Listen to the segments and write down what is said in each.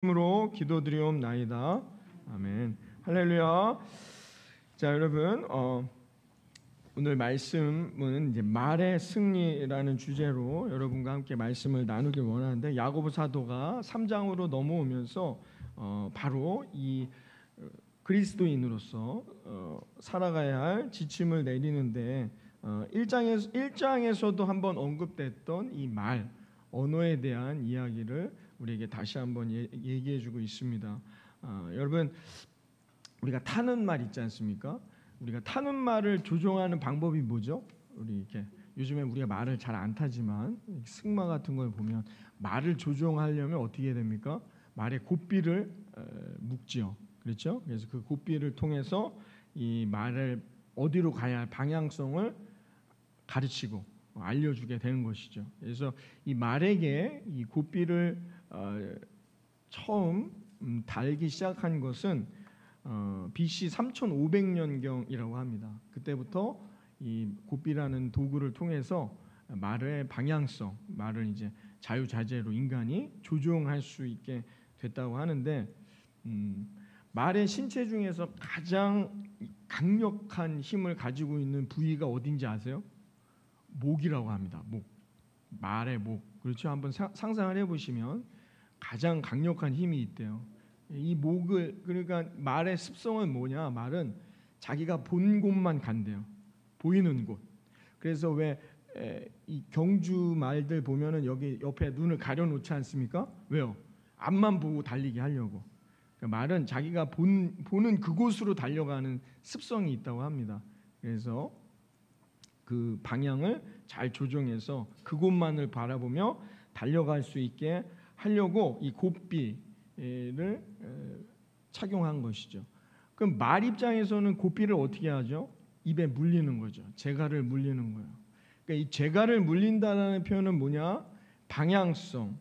으로 기도드리옵나이다. 아멘. 할렐루야. 자, 여러분, 오늘 말씀은 이제 말의 승리라는 주제로 여러분과 함께 말씀을 나누길 원하는데, 야고보 사도가 3장으로 넘어오면서 바로 이 그리스도인으로서 살아가야 할 지침을 내리는데, 1장에서도 한번 언급됐던 이 말, 언어에 대한 이야기를 우리에게 다시 한번 얘기해주고 있습니다. 여러분, 우리가 타는 말 있지 않습니까? 우리가 타는 말을 조종하는 방법이 뭐죠? 우리 이렇게 요즘에 우리가 말을 잘 안 타지만 승마 같은 걸 보면 말을 조종하려면 어떻게 됩니까? 말의 고삐를 묶지요. 그렇죠? 그래서 그 고삐를 통해서 이 말을 어디로 가야 할 방향성을 가르치고 알려주게 되는 것이죠. 그래서 이 말에게 이 고삐를 처음 달기 시작한 것은 BC 3500년경이라고 합니다. 그때부터 이 고삐라는 도구를 통해서 말의 방향성, 말을 이제 자유자재로 인간이 조종할 수 있게 됐다고 하는데, 말의 신체 중에서 가장 강력한 힘을 가지고 있는 부위가 어딘지 아세요? 목이라고 합니다. 목, 말의 목. 그렇죠? 한번 상상을 해보시면 가장 강력한 힘이 있대요. 이 목을, 그러니까 말의 습성은 뭐냐? 말은 자기가 본 곳만 간대요. 보이는 곳. 그래서 왜 이 경주 말들 보면은 여기 옆에 눈을 가려놓지 않습니까? 왜요? 앞만 보고 달리게 하려고. 그러니까 말은 자기가 보는 그곳으로 달려가는 습성이 있다고 합니다. 그래서 그 방향을 잘 조정해서 그곳만을 바라보며 달려갈 수 있게 하려고 이 고삐를 착용한 것이죠. 그럼 말 입장에서는 고삐를 어떻게 하죠? 입에 물리는 거죠. 재갈을 물리는 거예요. 그러니까 이 재갈을 물린다는 표현은 뭐냐? 방향성,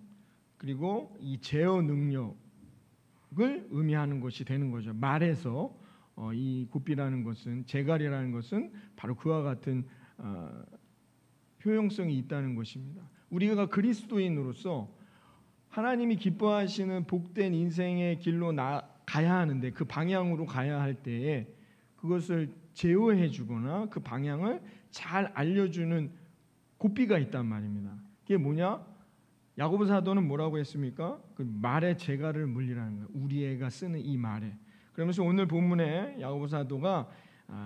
그리고 이 제어 능력을 의미하는 것이 되는 거죠. 말에서 이 고삐라는 것은, 재갈이라는 것은 바로 그와 같은 효용성이 있다는 것입니다. 우리가 그리스도인으로서 하나님이 기뻐하시는 복된 인생의 길로 가야 하는데, 그 방향으로 가야 할 때에 그것을 제어해 주거나 그 방향을 잘 알려주는 고삐가 있단 말입니다. 그게 뭐냐? 야고보 사도는 뭐라고 했습니까? 그 말의 재갈을 물리라는 거예요. 우리 애가 쓰는 이 말에. 그러면서 오늘 본문에 야고보 사도가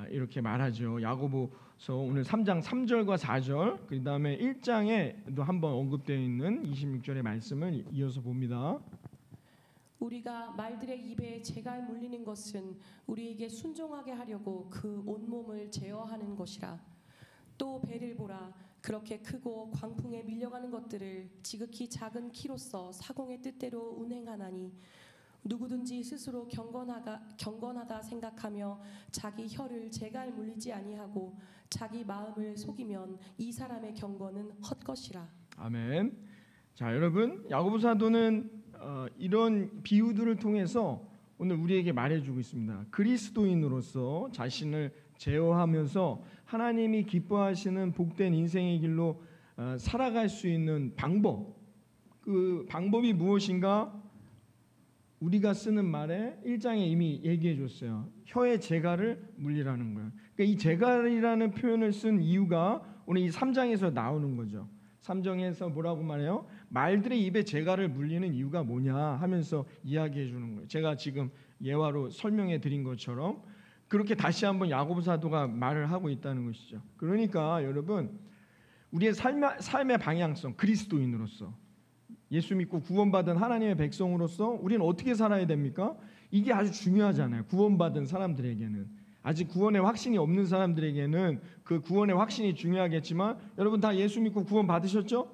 이렇게 말하죠. 야고보서 오늘 3장 3절과 4절, 그 다음에 1장에도 한번 언급되어 있는 26절의 말씀을 이어서 봅니다. 우리가 말들의 입에 재갈 물리는 것은 우리에게 순종하게 하려고 그 온몸을 제어하는 것이라. 또 배를 보라. 그렇게 크고 광풍에 밀려가는 것들을 지극히 작은 키로서 사공의 뜻대로 운행하나니, 누구든지 스스로 경건하다 생각하며 자기 혀를 재갈 물리지 아니하고 자기 마음을 속이면 이 사람의 경건은 헛것이라. 아멘. 자, 여러분, 야고보 사도는 이런 비유들을 통해서 오늘 우리에게 말해주고 있습니다. 그리스도인으로서 자신을 제어하면서 하나님이 기뻐하시는 복된 인생의 길로 살아갈 수 있는 방법, 그 방법이 무엇인가? 우리가 쓰는 말에 1장에 이미 얘기해 줬어요. 혀의 재갈을 물리라는 거예요. 그러니까 이 재갈이라는 표현을 쓴 이유가 오늘 이 3장에서 나오는 거죠. 3장에서 뭐라고 말해요? 말들의 입에 재갈을 물리는 이유가 뭐냐 하면서 이야기해 주는 거예요. 제가 지금 예화로 설명해 드린 것처럼 그렇게 다시 한번 야고보 사도가 말을 하고 있다는 것이죠. 그러니까 여러분, 우리의 삶의 방향성, 그리스도인으로서 예수 믿고 구원받은 하나님의 백성으로서 우리는 어떻게 살아야 됩니까? 이게 아주 중요하잖아요. 구원받은 사람들에게는, 아직 구원의 확신이 없는 사람들에게는 그 구원의 확신이 중요하겠지만, 여러분 다 예수 믿고 구원 받으셨죠?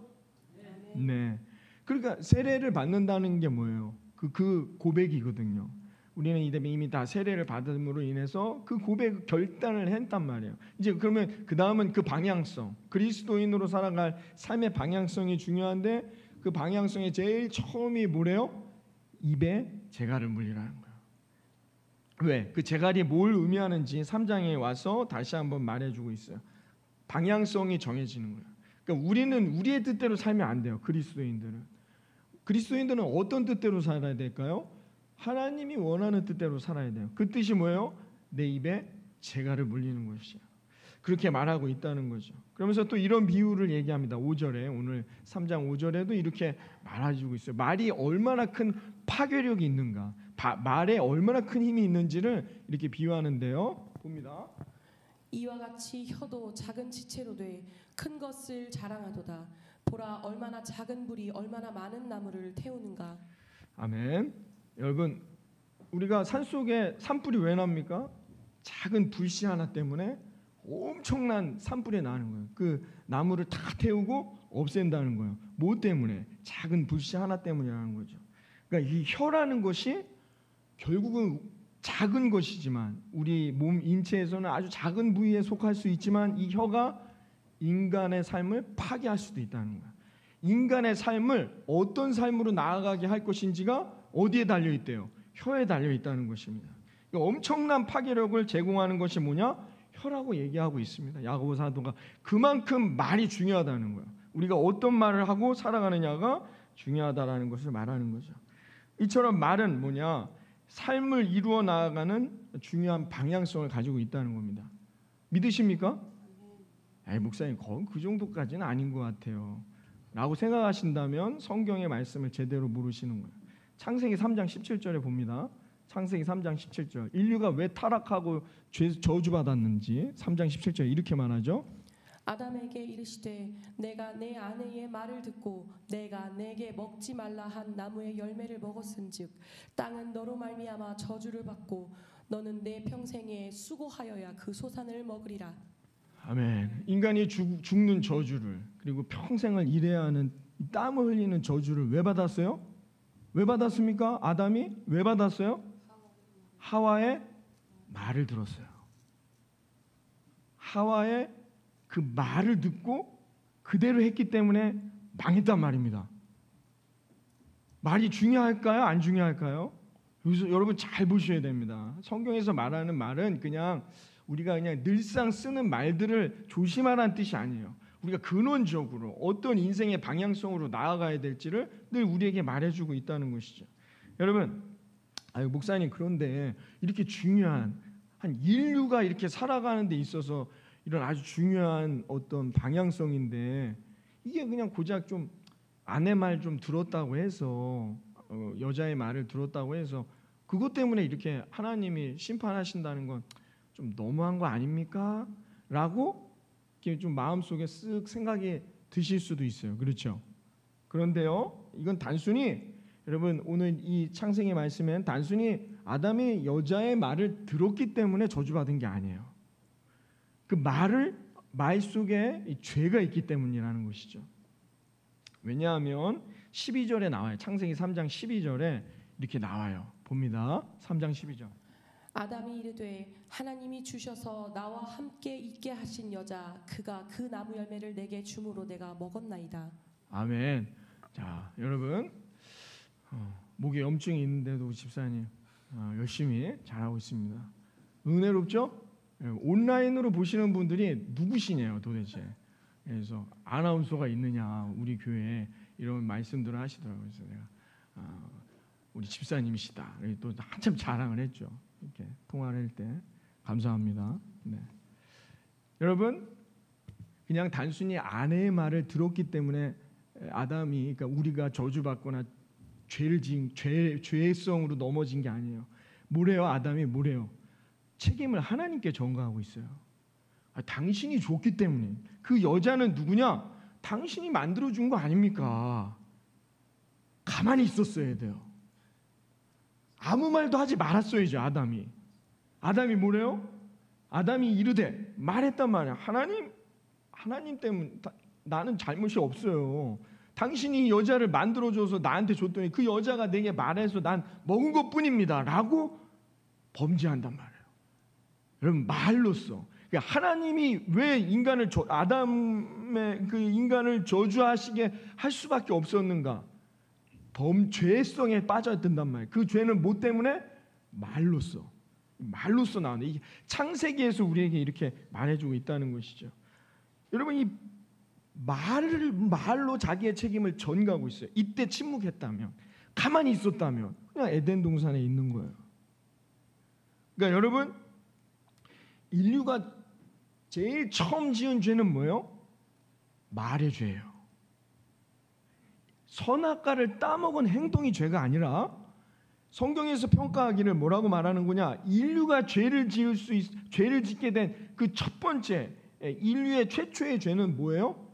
네. 그러니까 세례를 받는다는 게 뭐예요? 그 고백이거든요. 우리는 이미 다 세례를 받음으로 인해서 그 고백 결단을 했단 말이에요. 이제 그러면 그 다음은 그 방향성, 그리스도인으로 살아갈 삶의 방향성이 중요한데, 그 방향성의 제일 처음이 뭐래요? 입에 재갈을 물리라는 거예요. 왜? 그 재갈이 뭘 의미하는지 3장에 와서 다시 한번 말해주고 있어요. 방향성이 정해지는 거예요. 그러니까 우리는 우리의 뜻대로 살면 안 돼요. 그리스도인들은 그리스도인들은 어떤 뜻대로 살아야 될까요? 하나님이 원하는 뜻대로 살아야 돼요. 그 뜻이 뭐예요? 내 입에 재갈을 물리는 것이야. 그렇게 말하고 있다는 거죠. 그러면서 또 이런 비유를 얘기합니다. 5절에 오늘 3장 5절에도 이렇게 말해주고 있어요. 말이 얼마나 큰 파괴력이 있는가, 말에 얼마나 큰 힘이 있는지를 이렇게 비유하는데요. 봅니다. 이와 같이 혀도 작은 지체로 돼 큰 것을 자랑하도다. 보라 얼마나 작은 불이 얼마나 많은 나무를 태우는가. 아멘. 여러분, 우리가 산속에 산불이 왜 납니까? 작은 불씨 하나 때문에 엄청난 산불이 나는 거예요. 그 나무를 다 태우고 없앤다는 거예요. 뭐 때문에? 작은 불씨 하나 때문이라는 거죠. 그러니까 이 혀라는 것이 결국은 작은 것이지만, 우리 몸 인체에서는 아주 작은 부위에 속할 수 있지만, 이 혀가 인간의 삶을 파괴할 수도 있다는 거예요. 인간의 삶을 어떤 삶으로 나아가게 할 것인지가 어디에 달려 있대요? 혀에 달려 있다는 것입니다. 엄청난 파괴력을 제공하는 것이 뭐냐? 혀라고 얘기하고 있습니다. 야고보 사도가 그만큼 말이 중요하다는 거예요. 우리가 어떤 말을 하고 살아가느냐가 중요하다라는 것을 말하는 거죠. 이처럼 말은 뭐냐? 삶을 이루어 나아가는 중요한 방향성을 가지고 있다는 겁니다. 믿으십니까? 목사님, 그 정도까지는 아닌 것 같아요 라고 생각하신다면 성경의 말씀을 제대로 모르시는 거예요. 창세기 3장 17절에 봅니다. 창세기 3장 17절. 인류가 왜 타락하고 저주받았는지 3장 17절에 이렇게 말하죠. 아담에게 이르시되 내가 내 아내의 말을 듣고 내가 내게 먹지 말라 한 나무의 열매를 먹었은즉 땅은 너로 말미암아 저주를 받고 너는 내 평생에 수고하여야 그 소산을 먹으리라. 아멘. 인간이 죽는 저주를, 그리고 평생을 일해야 하는 땀을 흘리는 저주를 왜 받았어요? 왜 받았습니까? 아담이 왜 받았어요? 하와의 말을 들었어요. 하와의 그 말을 듣고 그대로 했기 때문에 망했단 말입니다. 말이 중요할까요? 안 중요할까요? 여기서 여러분 잘 보셔야 됩니다. 성경에서 말하는 말은 그냥 우리가 그냥 늘상 쓰는 말들을 조심하라는 뜻이 아니에요. 우리가 근원적으로 어떤 인생의 방향성으로 나아가야 될지를 늘 우리에게 말해주고 있다는 것이죠. 여러분, 목사님, 그런데 이렇게 중요한 한 인류가 이렇게 살아가는 데 있어서 이런 아주 중요한 어떤 방향성인데, 이게 그냥 고작 좀 아내 말 좀 들었다고 해서, 여자의 말을 들었다고 해서 그것 때문에 이렇게 하나님이 심판하신다는 건 좀 너무한 거 아닙니까? 라고 이렇게 좀 마음속에 쓱 생각이 드실 수도 있어요. 그렇죠? 그런데요, 이건 단순히, 여러분, 오늘 이 창세기 말씀엔 단순히 아담이 여자의 말을 들었기 때문에 저주받은 게 아니에요. 그 말 속에 이 죄가 있기 때문이라는 것이죠. 왜냐하면 12절에 나와요. 창세기 3장 12절에 이렇게 나와요. 봅니다. 3장 12절. 아담이 이르되 하나님이 주셔서 나와 함께 있게 하신 여자 그가 그 나무 열매를 내게 주므로 내가 먹었나이다. 아멘. 자, 여러분, 목에 염증이 있는데도 집사님 열심히 잘하고 있습니다. 은혜롭죠? 온라인으로 보시는 분들이 누구시냐요 도대체. 그래서 아나운서가 있느냐 우리 교회에, 이런 말씀들을 하시더라고요. 그래서 내가 우리 집사님이시다 또 한참 자랑을 했죠. 이렇게 통화를 할 때. 감사합니다. 네. 여러분, 그냥 단순히 아내의 말을 들었기 때문에 아담이, 그러니까 우리가 저주받거나 죄성으로 넘어진 게 아니에요. 뭐래요? 아담이 뭐래요? 책임을 하나님께 전가하고 있어요. 당신이 줬기 때문에. 그 여자는 누구냐? 당신이 만들어준 거 아닙니까? 가만히 있었어야 돼요. 아무 말도 하지 말았어야죠. 아담이 뭐래요? 아담이 이르되 말했단 말이야. 하나님 때문에 나는 잘못이 없어요. 당신이 여자를 만들어줘서 나한테 줬더니 그 여자가 내게 말해서 난 먹은 것뿐입니다 라고 범죄한단 말이에요. 여러분, 말로써, 그러니까 하나님이 왜 아담의 그 인간을 저주하시게 할 수밖에 없었는가? 죄성에 빠져든단 말이에요. 그 죄는 뭐 때문에? 말로써 나오는, 이게 창세기에서 우리에게 이렇게 말해주고 있다는 것이죠. 여러분, 이 말로 자기의 책임을 전가하고 있어요. 이때 침묵했다면, 가만히 있었다면 그냥 에덴 동산에 있는 거예요. 그러니까 여러분, 인류가 제일 처음 지은 죄는 뭐예요? 말의 죄예요. 선악과를 따먹은 행동이 죄가 아니라, 성경에서 평가하기를 뭐라고 말하는 거냐? 인류가 죄를 짓게 된 그 첫 번째, 인류의 최초의 죄는 뭐예요?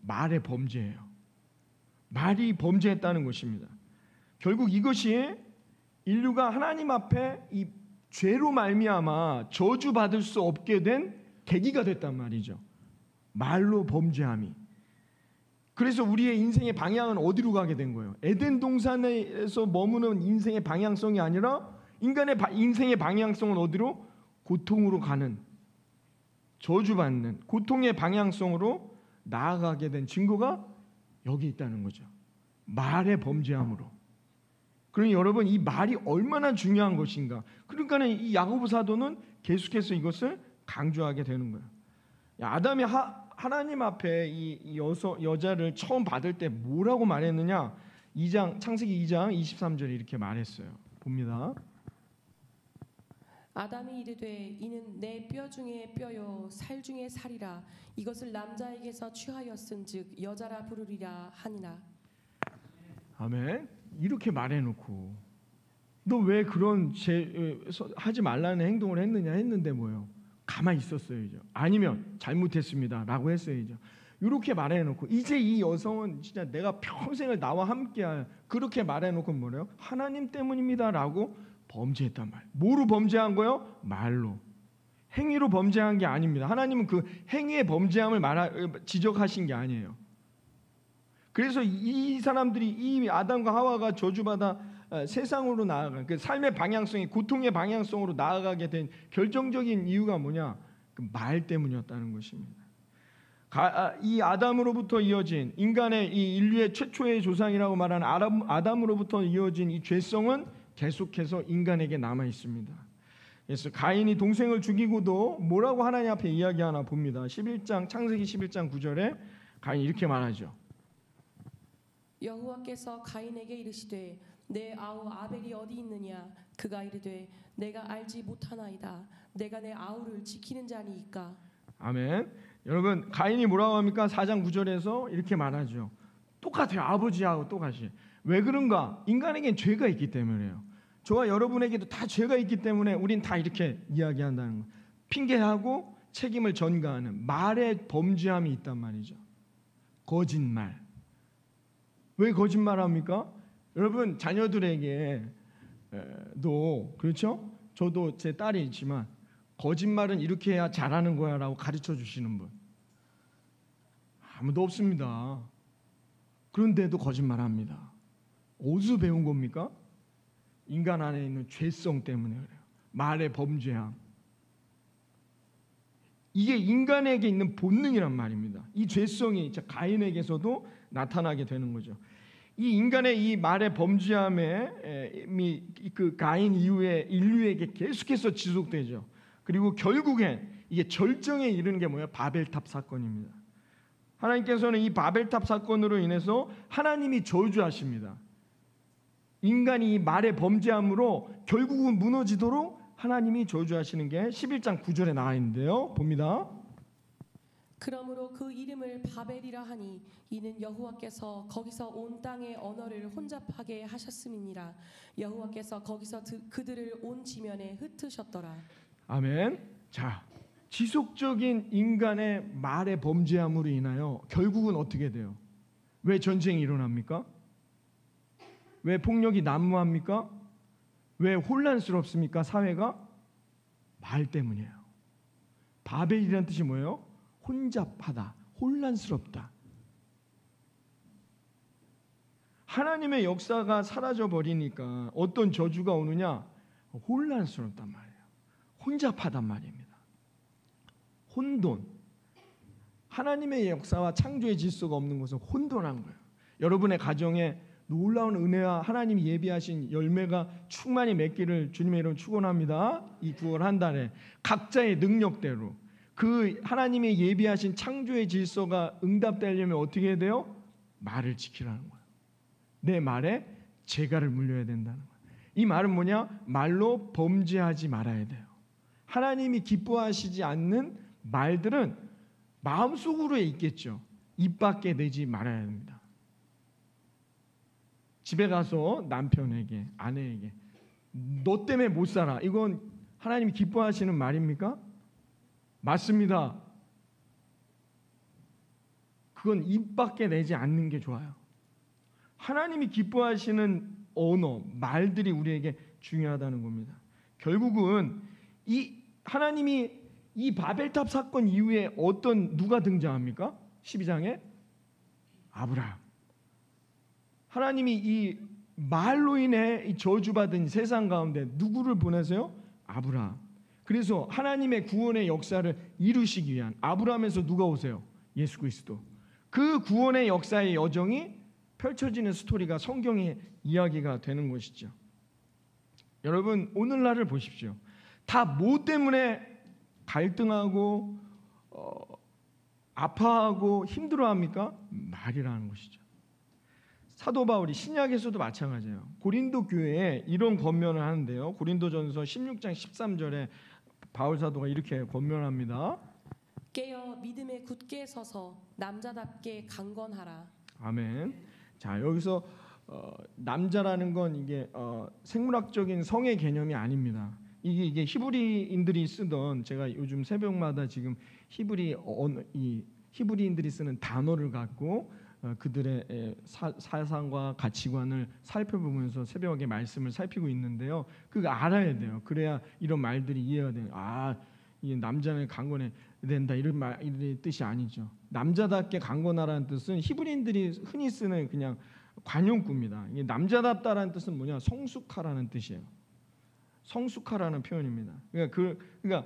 말의 범죄예요. 말이 범죄했다는 것입니다. 결국 이것이 인류가 하나님 앞에 이 죄로 말미암아 저주받을 수 없게 된 계기가 됐단 말이죠. 말로 범죄함이. 그래서 우리의 인생의 방향은 어디로 가게 된 거예요? 에덴 동산에서 머무는 인생의 방향성이 아니라 인간의 인생의 방향성은 어디로? 고통으로 가는, 저주받는 고통의 방향성으로 나아가게 된 증거가 여기 있다는 거죠. 말의 범죄함으로. 그러니 여러분, 이 말이 얼마나 중요한 것인가. 그러니까 이 야고보 사도는 계속해서 이것을 강조하게 되는 거예요. 아담이 하나님 앞에 이 여자를 처음 받을 때 뭐라고 말했느냐? 창세기 2장 23절에 이렇게 말했어요. 봅니다. 아담이 이르되 이는 내 뼈 중에 뼈요 살 중에 살이라. 이것을 남자에게서 취하였은즉 여자라 부르리라 하니라. 아멘. 이렇게 말해놓고 너 왜 그런 하지 말라는 행동을 했느냐 했는데 뭐예요? 가만히 있었어야죠. 아니면 잘못했습니다라고 했어야죠. 이렇게 말해놓고 이제 이 여성은 진짜 내가 평생을 나와 함께할, 그렇게 말해놓고 뭐래요? 하나님 때문입니다라고 범죄했단 말이에요. 뭐로 범죄한 거예요? 말로. 행위로 범죄한 게 아닙니다. 하나님은 그 행위의 범죄함을 지적하신 게 아니에요. 그래서 이 사람들이, 이 아담과 하와가 저주받아 세상으로 나아간 그 삶의 방향성이 고통의 방향성으로 나아가게 된 결정적인 이유가 뭐냐? 그 말 때문이었다는 것입니다. 이 아담으로부터 이어진 인간의 이 인류의 최초의 조상이라고 말하는 아담으로부터 이어진 이 죄성은 계속해서 인간에게 남아 있습니다. 그래서 가인이 동생을 죽이고도 뭐라고 하나님 앞에 이야기하나 봅니다. 창세기 11장 9절에 가인이 이렇게 말하죠. 여호와께서 가인에게 이르시되 내 아우 아벨이 어디 있느냐? 그가 이르되 내가 알지 못하나이다. 내가 내 아우를 지키는 자니이까. 아멘. 여러분, 가인이 뭐라고 합니까? 4장 9절에서 이렇게 말하죠. 똑같아요. 아버지하고 똑같이. 왜 그런가? 인간에겐 죄가 있기 때문에요. 저와 여러분에게도 다 죄가 있기 때문에 우린 다 이렇게 이야기한다는 거예요. 핑계하고 책임을 전가하는 말의 범죄함이 있단 말이죠. 거짓말. 왜 거짓말합니까? 여러분, 자녀들에게도 그렇죠? 저도 제 딸이 있지만 거짓말은 이렇게 해야 잘하는 거야 라고 가르쳐 주시는 분 아무도 없습니다. 그런데도 거짓말합니다. 어디서 배운 겁니까? 인간 안에 있는 죄성 때문에 그래요. 말의 범죄함. 이게 인간에게 있는 본능이란 말입니다. 이 죄성이 가인에게서도 나타나게 되는 거죠. 이 인간의 이 말의 범죄함에 그 가인 이후에 인류에게 계속해서 지속되죠. 그리고 결국엔 이게 절정에 이르는 게 뭐예요? 바벨탑 사건입니다. 하나님께서는 이 바벨탑 사건으로 인해서 하나님이 저주하십니다. 인간이 이 말의 범죄함으로 결국은 무너지도록 하나님이 저주하시는 게 11장 9절에 나와 있는데요. 봅니다. 그러므로 그 이름을 바벨이라 하니 이는 여호와께서 거기서 온 땅의 언어를 혼잡하게 하셨음이니라. 여호와께서 거기서 그들을 온 지면에 흩으셨더라. 아멘. 자, 지속적인 인간의 말의 범죄함으로 인하여 결국은 어떻게 돼요? 왜 전쟁이 일어납니까? 왜 폭력이 난무합니까? 왜 혼란스럽습니까? 사회가? 말 때문이에요. 바벨이라는 뜻이 뭐예요? 혼잡하다, 혼란스럽다. 하나님의 역사가 사라져 버리니까 어떤 저주가 오느냐? 혼란스럽단 말이에요. 혼잡하단 말입니다. 혼돈. 하나님의 역사와 창조의 질서가 없는 것은 혼돈한 거예요. 여러분의 가정에 놀라운 은혜와 하나님이 예비하신 열매가 충만히 맺기를 주님의 이름으로 축원합니다. 이 9월 한 달에 각자의 능력대로, 그 하나님의 예비하신 창조의 질서가 응답되려면 어떻게 해야 돼요? 말을 지키라는 거예요. 내 말에 재갈을 물려야 된다는 거예요. 이 말은 뭐냐? 말로 범죄하지 말아야 돼요. 하나님이 기뻐하시지 않는 말들은 마음속으로 있겠죠. 입 밖에 내지 말아야 합니다. 집에 가서 남편에게, 아내에게 너 때문에 못 살아. 이건 하나님이 기뻐하시는 말입니까? 맞습니다. 그건 입 밖에 내지 않는 게 좋아요. 하나님이 기뻐하시는 언어, 말들이 우리에게 중요하다는 겁니다. 결국은 이 하나님이 이 바벨탑 사건 이후에 누가 등장합니까? 12장에 아브라함. 하나님이 이 말로 인해 이 저주받은 세상 가운데 누구를 보내세요? 아브라함. 그래서 하나님의 구원의 역사를 이루시기 위한 아브라함에서 누가 오세요? 예수 그리스도. 그 구원의 역사의 여정이 펼쳐지는 스토리가 성경의 이야기가 되는 것이죠. 여러분 오늘날을 보십시오. 다 뭐 때문에 갈등하고 아파하고 힘들어합니까? 말이라는 것이죠. 사도 바울이 신약에서도 마찬가지예요. 고린도 교회에 이런 권면을 하는데요. 고린도전서 16장 13절에 바울 사도가 이렇게 권면합니다. 깨어 믿음에 굳게 서서 남자답게 강건하라. 아멘. 자 여기서 남자라는 건 이게 생물학적인 성의 개념이 아닙니다. 이게 히브리인들이 쓰던, 제가 요즘 새벽마다 지금 히브리인들이 쓰는 단어를 갖고 그들의 사상과 가치관을 살펴보면서 새벽에 말씀을 살피고 있는데요. 그거 알아야 돼요. 그래야 이런 말들이 이해가 돼요. 이 남자는 강건해야 된다 이런 뜻이 아니죠. 남자답게 강건하라는 뜻은 히브리인들이 흔히 쓰는 그냥 관용구입니다. 이게 남자답다라는 뜻은 뭐냐? 성숙하라는 뜻이에요. 성숙하라는 표현입니다. 그러니까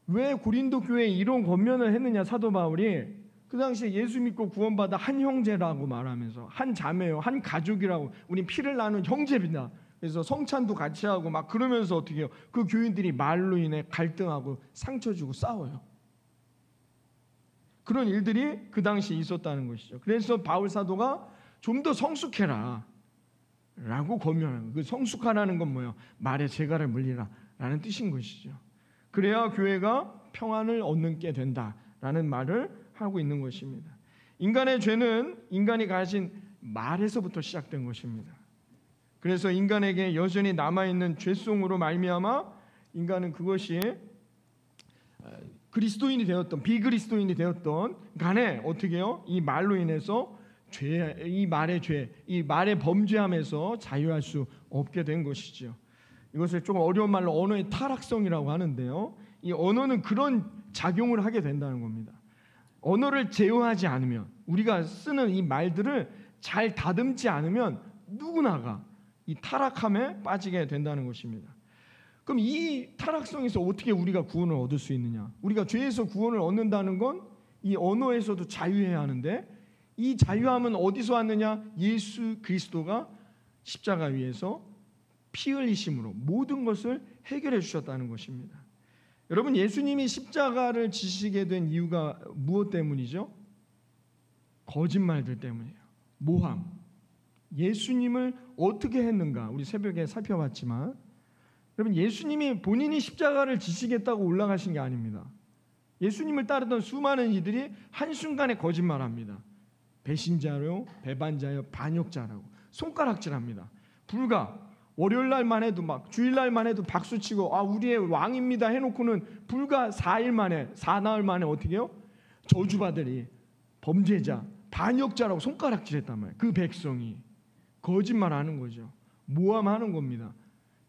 왜 고린도 교회에 이런 권면을 했느냐? 사도 바울이 그 당시에 예수 믿고 구원받아 한 형제라고 말하면서 한 자매요, 한 가족이라고, 우린 피를 나눈 형제입니다. 그래서 성찬도 같이 하고 막 그러면서 어떻게 해요? 그 교인들이 말로 인해 갈등하고 상처 주고 싸워요. 그런 일들이 그 당시에 있었다는 것이죠. 그래서 바울 사도가 좀 더 성숙해라 라고 권면하는 거예요. 그 성숙하라는 건 뭐예요? 말에 재갈을 물리라 라는 뜻인 것이죠. 그래야 교회가 평안을 얻게 된다라는 말을 하고 있는 것입니다. 인간의 죄는 인간이 가진 말에서부터 시작된 것입니다. 그래서 인간에게 여전히 남아있는 죄송으로 말미암아 인간은 그것이 그리스도인이 되었던 비그리스도인이 되었던 간에 어떻게 해요? 이 말로 인해서 이 말의 범죄함에서 자유할 수 없게 된 것이죠. 이것을 조금 어려운 말로 언어의 타락성이라고 하는데요. 이 언어는 그런 작용을 하게 된다는 겁니다. 언어를 제어하지 않으면, 우리가 쓰는 이 말들을 잘 다듬지 않으면 누구나가 이 타락함에 빠지게 된다는 것입니다. 그럼 이 타락성에서 어떻게 우리가 구원을 얻을 수 있느냐? 우리가 죄에서 구원을 얻는다는 건 이 언어에서도 자유해야 하는데, 이 자유함은 어디서 왔느냐? 예수 그리스도가 십자가 위에서 피 흘리심으로 모든 것을 해결해 주셨다는 것입니다. 여러분, 예수님이 십자가를 지시게 된 이유가 무엇 때문이죠? 거짓말들 때문이에요. 모함. 예수님을 어떻게 했는가? 우리 새벽에 살펴봤지만, 여러분, 예수님이 본인이 십자가를 지시겠다고 올라가신 게 아닙니다. 예수님을 따르던 수많은 이들이 한순간에 거짓말합니다. 배신자요, 배반자요, 반역자라고 손가락질합니다. 불과 월요일날만 해도 막 주일날만 해도 박수치고 우리의 왕입니다 해놓고는 불과 4일 만에, 4나흘 만에 어떻게 해요? 저주받으리, 범죄자, 반역자라고 손가락질했단 말이에요. 그 백성이 거짓말하는 거죠. 모함하는 겁니다.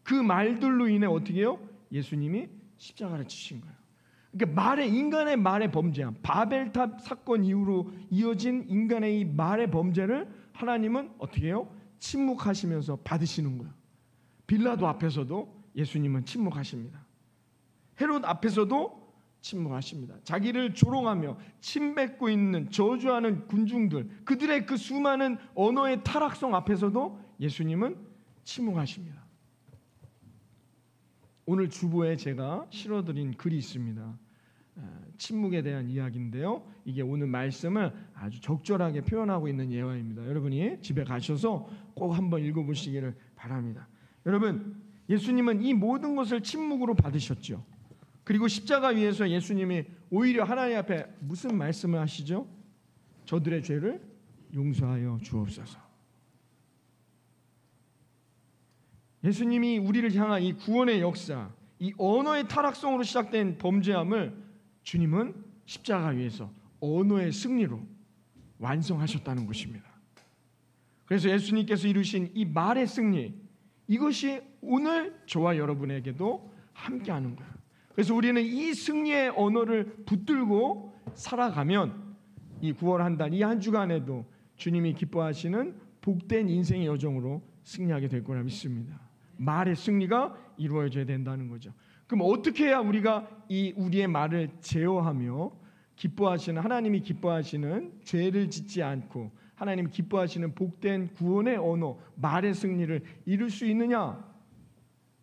그 말들로 인해 어떻게 해요? 예수님이 십자가를 치신 거예요. 그러니까 인간의 말의 범죄함, 바벨탑 사건 이후로 이어진 인간의 이 말의 범죄를 하나님은 어떻게 해요? 침묵하시면서 받으시는 거예요. 빌라도 앞에서도 예수님은 침묵하십니다. 헤롯 앞에서도 침묵하십니다. 자기를 조롱하며 침뱉고 있는 저주하는 군중들, 그들의 그 수많은 언어의 타락성 앞에서도 예수님은 침묵하십니다. 오늘 주보에 제가 실어드린 글이 있습니다. 침묵에 대한 이야기인데요. 이게 오늘 말씀을 아주 적절하게 표현하고 있는 예화입니다. 여러분이 집에 가셔서 꼭 한번 읽어보시기를 바랍니다. 여러분, 예수님은 이 모든 것을 침묵으로 받으셨죠. 그리고 십자가 위에서 예수님이 오히려 하나님 앞에 무슨 말씀을 하시죠? 저들의 죄를 용서하여 주옵소서. 예수님이 우리를 향한 이 구원의 역사, 이 언어의 타락성으로 시작된 범죄함을 주님은 십자가 위에서 언어의 승리로 완성하셨다는 것입니다. 그래서 예수님께서 이루신 이 말의 승리, 이것이 오늘 저와 여러분에게도 함께하는 거예요. 그래서 우리는 이 승리의 언어를 붙들고 살아가면 이 9월 한 달, 이 한 주간에도 주님이 기뻐하시는 복된 인생의 여정으로 승리하게 될 거라 믿습니다. 말의 승리가 이루어져야 된다는 거죠. 그럼 어떻게 해야 우리가 이 우리의 말을 제어하며 기뻐하시는, 하나님이 기뻐하시는 죄를 짓지 않고 하나님이 기뻐하시는 복된 구원의 언어, 말의 승리를 이룰 수 있느냐?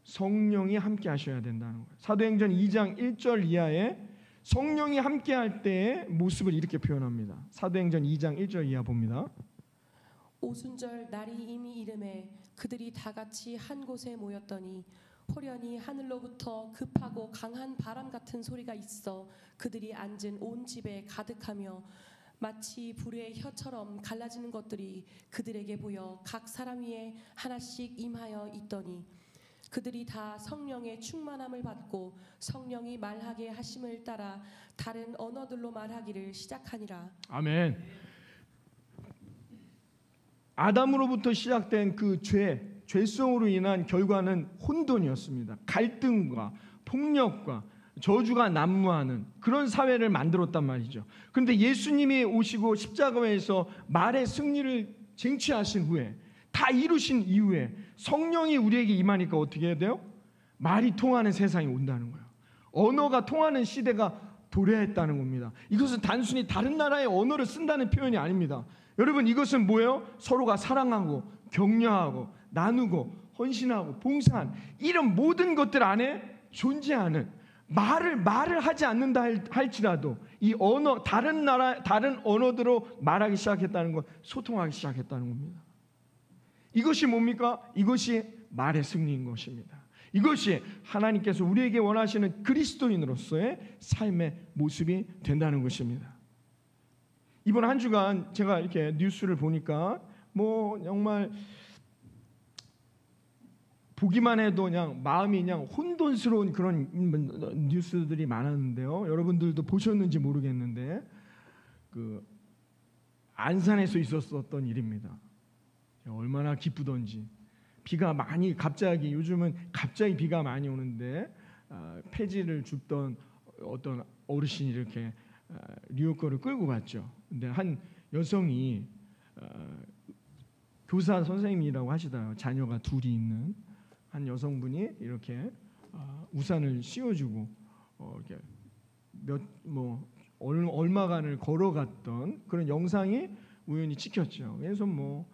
성령이 함께 하셔야 된다는 거예요. 사도행전 2장 1절 이하에 성령이 함께 할 때의 모습을 이렇게 표현합니다. 사도행전 2장 1절 이하 봅니다. 오순절 날이 이미 이름에 그들이 다 같이 한 곳에 모였더니 호련히 하늘로부터 급하고 강한 바람 같은 소리가 있어 그들이 앉은 온 집에 가득하며 마치 불의 혀처럼 갈라지는 것들이 그들에게 보여 각 사람 위에 하나씩 임하여 있더니 그들이 다 성령의 충만함을 받고 성령이 말하게 하심을 따라 다른 언어들로 말하기를 시작하니라. 아멘. 아담으로부터 시작된 그 죄성으로 인한 결과는 혼돈이었습니다. 갈등과 폭력과 저주가 난무하는 그런 사회를 만들었단 말이죠. 그런데 예수님이 오시고 십자가에서 말의 승리를 쟁취하신 후에, 다 이루신 이후에 성령이 우리에게 임하니까 어떻게 해야 돼요? 말이 통하는 세상이 온다는 거예요. 언어가 통하는 시대가 도래했다는 겁니다. 이것은 단순히 다른 나라의 언어를 쓴다는 표현이 아닙니다. 여러분, 이것은 뭐예요? 서로가 사랑하고 격려하고 나누고 헌신하고 봉사한 이런 모든 것들 안에 존재하는, 말을 하지 않는다 할지라도 이 언어, 다른 언어들로 말하기 시작했다는 것, 소통하기 시작했다는 겁니다. 이것이 뭡니까? 이것이 말의 승리인 것입니다. 이것이 하나님께서 우리에게 원하시는 그리스도인으로서의 삶의 모습이 된다는 것입니다. 이번 한 주간 제가 이렇게 뉴스를 보니까 뭐 정말 보기만 해도 그냥 마음이 그냥 혼돈스러운 그런 뉴스들이 많았는데요. 여러분들도 보셨는지 모르겠는데 그 안산에서 있었던 일입니다. 얼마나 기쁘던지. 비가 많이 갑자기, 요즘은 갑자기 비가 많이 오는데 폐지를 줍던 어떤 어르신이 이렇게 리어커를 끌고 갔죠. 근데 한 여성이 교사 선생님이라고 하시더라고요. 자녀가 둘이 있는 한 여성분이 이렇게 우산을 씌워주고 이렇게 얼마간을 걸어갔던 그런 영상이 우연히 찍혔죠. 그래서 뭐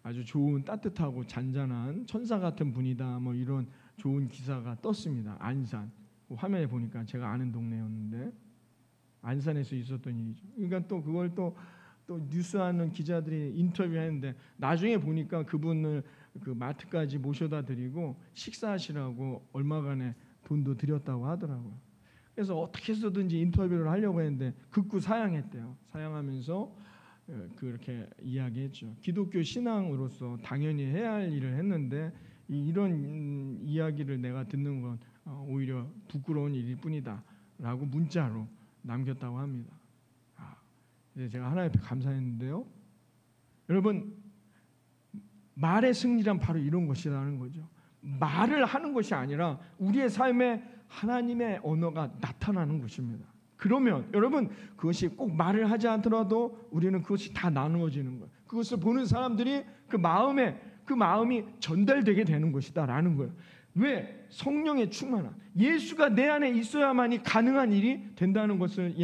아주 좋은 따뜻하고 잔잔한 천사 같은 분이다, 뭐 이런 좋은 기사가 떴습니다. 안산 화면에 보니까 제가 아는 동네였는데 안산에서 있었던 일이죠. 그러니까 또 그걸 또 뉴스하는 기자들이 인터뷰했는데 나중에 보니까 그분을 그 마트까지 모셔다 드리고 식사하시라고 얼마간의 돈도 드렸다고 하더라고요. 그래서 어떻게 해서든지 인터뷰를 하려고 했는데 극구 사양했대요. 사양하면서 그렇게 이야기했죠. 기독교 신앙으로서 당연히 해야 할 일을 했는데 이런 이야기를 내가 듣는 건 오히려 부끄러운 일일 뿐이다 라고 문자로 남겼다고 합니다. 제가 하나님 앞에 감사했는데요. 여러분, 말의 승리란 바로 이런 것이라는 거죠. 말을 하는 것이 아니라 우리의 삶에 하나님의 언어가 나타나는 것입니다. 그러면 여러분, 그것이 꼭 말을 하지 않더라도 우리는 그것이 다 나누어지는 거예요. 그것을 보는 사람들이 그 마음이 전달되게 되는 것이다라는 거예요. 왜? 성령의 충만함. 예수가 내 안에 있어야만이 가능한 일이 된다는 것을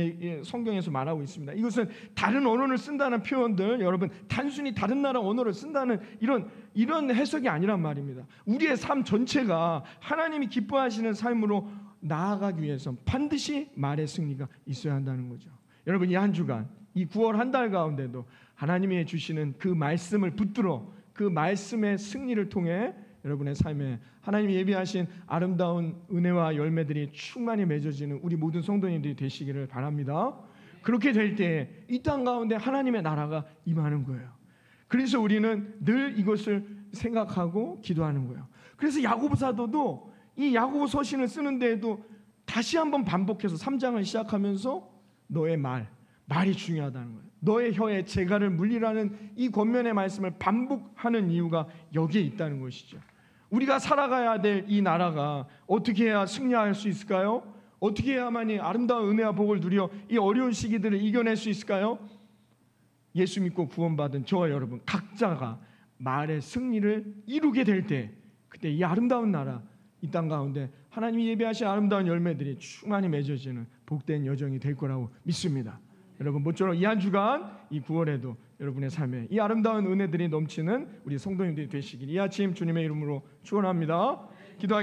성경에서 말하고 있습니다. 이것은 다른 언어를 쓴다는 표현들, 여러분 단순히 다른 나라 언어를 쓴다는 이런 해석이 아니란 말입니다. 우리의 삶 전체가 하나님이 기뻐하시는 삶으로 나아가기 위해서 반드시 말의 승리가 있어야 한다는 거죠. 여러분, 이 한 주간, 이 9월 한 달 가운데도 하나님이 주시는 그 말씀을 붙들어 그 말씀의 승리를 통해 여러분의 삶에 하나님이 예비하신 아름다운 은혜와 열매들이 충만히 맺어지는 우리 모든 성도님들이 되시기를 바랍니다. 그렇게 될 때 이 땅 가운데 하나님의 나라가 임하는 거예요. 그래서 우리는 늘 이것을 생각하고 기도하는 거예요. 그래서 야고보 사도도 이 야고보 서신을 쓰는 데에도 다시 한번 반복해서 3장을 시작하면서 너의 말이 중요하다는 거예요. 너의 혀에 재갈을 물리라는 이 권면의 말씀을 반복하는 이유가 여기에 있다는 것이죠. 우리가 살아가야 될 이 나라가 어떻게 해야 승리할 수 있을까요? 어떻게 해야만이 아름다운 은혜와 복을 누려 이 어려운 시기들을 이겨낼 수 있을까요? 예수 믿고 구원받은 저와 여러분 각자가 말의 승리를 이루게 될 때, 그때 이 아름다운 나라, 이 땅 가운데 하나님이 예배하신 아름다운 열매들이 충만히 맺어지는 복된 여정이 될 거라고 믿습니다. 여러분, 모쪼록 이 한 주간, 이 9월에도 여러분의 삶에 이 아름다운 은혜들이 넘치는 우리 성도님들이 되시길 이 아침 주님의 이름으로 축원합니다.